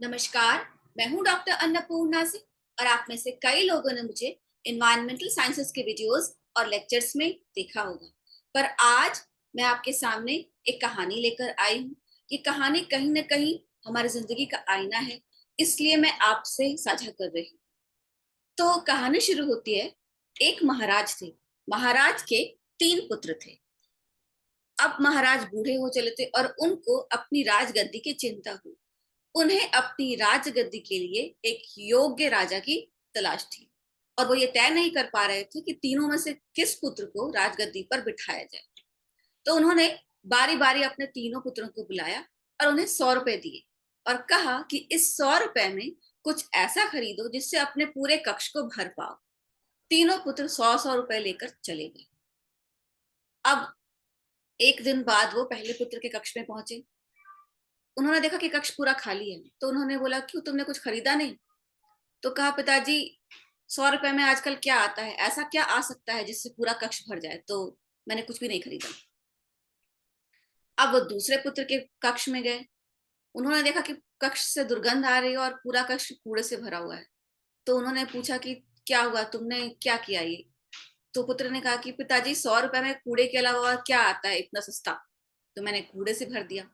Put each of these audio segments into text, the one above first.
नमस्कार। मैं हूं डॉक्टर अन्नपूर्णा सिंह और आप में से कई लोगों ने मुझे इन्वायरमेंटल साइंसेस के वीडियोस और लेक्चर्स में देखा होगा। पर आज मैं आपके सामने एक कहानी लेकर आई हूँ। ये कहानी कहीं ना कहीं हमारी जिंदगी का आईना है, इसलिए मैं आपसे साझा कर रही हूँ। तो कहानी शुरू होती है। एक महाराज थे। महाराज के 3 पुत्र थे। अब महाराज बूढ़े हो चले थे और उनको अपनी राजगद्दी की चिंता हुई। उन्हें अपनी राजगद्दी के लिए एक योग्य राजा की तलाश थी और वो ये तय नहीं कर पा रहे थे कि तीनों में से किस पुत्र को राजगद्दी पर बिठाया जाए। तो उन्होंने बारी बारी अपने तीनों पुत्रों को बुलाया और उन्हें 100 रुपए दिए और कहा कि इस 100 रुपए में कुछ ऐसा खरीदो जिससे अपने पूरे कक्ष को भर पाओ। तीनों पुत्र 100 100 रुपए लेकर चले गए। अब एक दिन बाद वो पहले पुत्र के कक्ष में पहुंचे। उन्होंने देखा कि कक्ष पूरा खाली है, तो उन्होंने बोला, क्यों, तुमने कुछ खरीदा नहीं? तो कहा, पिताजी, 100 रुपए में आजकल क्या आता है, ऐसा क्या आ सकता है जिससे पूरा कक्ष भर जाए? तो मैंने कुछ भी नहीं खरीदा। अब वो दूसरे पुत्र के कक्ष में गए। उन्होंने देखा कि कक्ष से दुर्गंध आ रही है और पूरा कक्ष कूड़े से भरा हुआ है। तो उन्होंने पूछा कि क्या हुआ, तुमने क्या किया ये? तो पुत्र ने कहा कि पिताजी, 100 रुपए में कूड़े के अलावा और क्या आता है इतना सस्ता? तो मैंने कूड़े से भर दिया।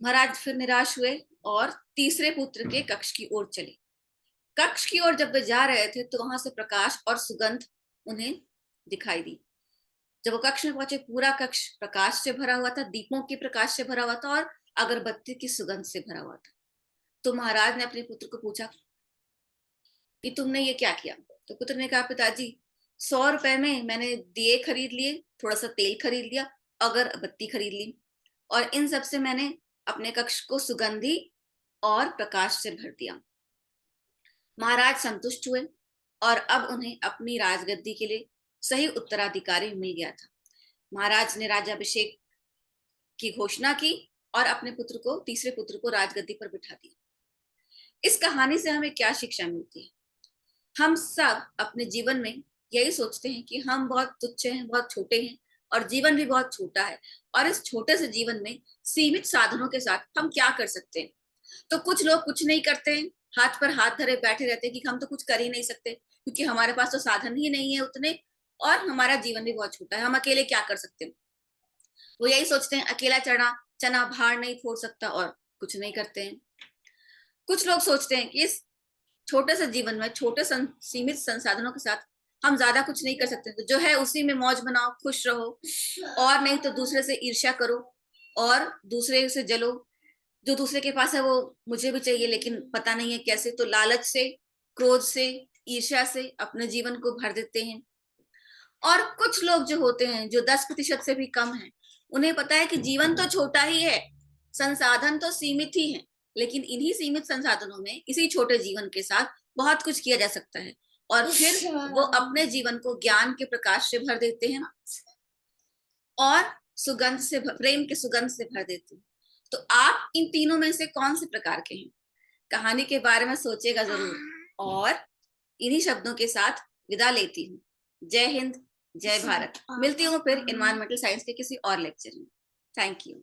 महाराज फिर निराश हुए और तीसरे पुत्र के कक्ष की ओर चले। कक्ष की ओर जब वे जा रहे थे तो वहां से प्रकाश और सुगंध उन्हें दिखाई दी। जब वो कक्ष में पहुंचे, पूरा कक्ष प्रकाश से भरा हुआ था, दीपों के प्रकाश से भरा हुआ था और अगरबत्ती की सुगंध से भरा हुआ था। तो महाराज ने अपने पुत्र को पूछा कि तुमने ये क्या किया? तो पुत्र ने कहा, पिताजी, 100 रुपए में मैंने दिए खरीद लिए, थोड़ा सा तेल खरीद लिया, अगरबत्ती खरीद ली और इन सब से मैंने अपने कक्ष को सुगंधी और प्रकाश से भर दिया। महाराज संतुष्ट हुए और अब उन्हें अपनी राजगद्दी के लिए सही उत्तराधिकारी मिल गया था। महाराज ने राज्याभिषेक की घोषणा की और अपने पुत्र को, तीसरे पुत्र को, राजगद्दी पर बिठा दिया। इस कहानी से हमें क्या शिक्षा मिलती है? हम सब अपने जीवन में यही सोचते हैं कि हम बहुत तुच्छ हैं, बहुत छोटे हैं और जीवन भी बहुत छोटा है और इस छोटे से जीवन में सीमित साधनों के साथ हम क्या कर सकते हैं। तो कुछ लोग कुछ नहीं करते हैं, हाथ पर हाथ धरे बैठे रहते हैं कि हम तो कुछ कर ही नहीं सकते क्योंकि हमारे पास तो साधन ही नहीं है उतने और हमारा जीवन भी बहुत छोटा है, हम अकेले क्या कर सकते हैं। वो यही सोचते हैं, अकेला चना चना भार नहीं फोड़ सकता, और कुछ नहीं करते हैं। कुछ लोग सोचते हैं कि इस छोटे से जीवन में छोटे सीमित संसाधनों के साथ हम ज्यादा कुछ नहीं कर सकते, तो जो है उसी में मौज बनाओ, खुश रहो, और नहीं तो दूसरे से ईर्ष्या करो और दूसरे से जलो। जो दूसरे के पास है वो मुझे भी चाहिए, लेकिन पता नहीं है कैसे, तो लालच से, क्रोध से, ईर्ष्या से अपने जीवन को भर देते हैं। और कुछ लोग जो होते हैं, जो 10% से भी कम है, उन्हें पता है कि जीवन तो छोटा ही है, संसाधन तो सीमित ही है, लेकिन इन्हीं सीमित संसाधनों में, इसी छोटे जीवन के साथ बहुत कुछ किया जा सकता है और फिर वो अपने जीवन को ज्ञान के प्रकाश से भर देते हैं और सुगंध से, प्रेम के सुगंध से भर देते हैं। तो आप इन तीनों में से कौन से प्रकार के हैं? कहानी के बारे में सोचेगा जरूर। और इन्हीं शब्दों के साथ विदा लेती हूँ। जय हिंद, जय भारत। मिलती हूँ फिर इन्वायरमेंटल साइंस के किसी और लेक्चर में। Thank you.